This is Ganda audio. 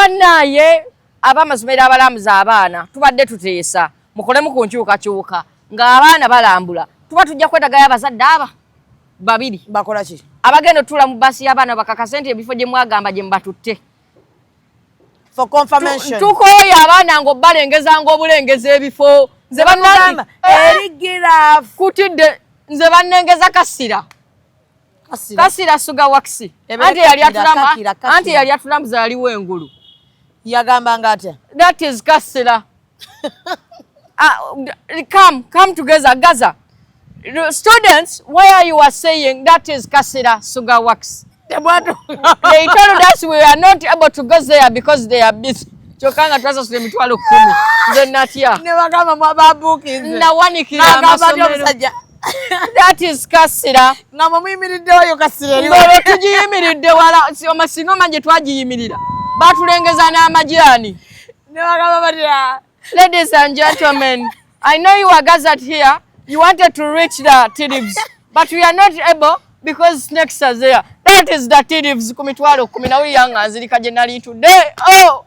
Bannaye Abamasomelo abalamuza abaana tubadde tuteesa mukolemu ku nkyukakyuka ng'abaana balambula tuba tujja kwetagayo abazadde aba babiri bakola ki abagenda otula mu basi y'abaana bakakasa nti ebifo gye mwagamba gye mbatutte for confirmation tukooya abaana ng'obalengeza ng'obulengeza ebifo nze bannange erigira kutidde nze bannengeza kasira suga waxi anti yali atulamuza aliwo engulu yagamba ng'atya that is kasira come together Gaza students where you are saying that is kasira sugar wax they told us we are not able to go there because they are busy chokanga twaza sule mitwalo 10 nze natya ne bagamba mwababukize na wanikira Abamasomelo that is kasira nga muyimiridde oyo kasira eriwo ngo tugiyimiridde wala amasinga manje twagiyimirira batulengeza n'amajani ne bagamba batya. Ladies and gentlemen, I know you are gathered here. You wanted to reach the thieves, but we are not able because snakes are there. That is the thieves. Kumitwalo 10 yanganzirika generally today. Oh,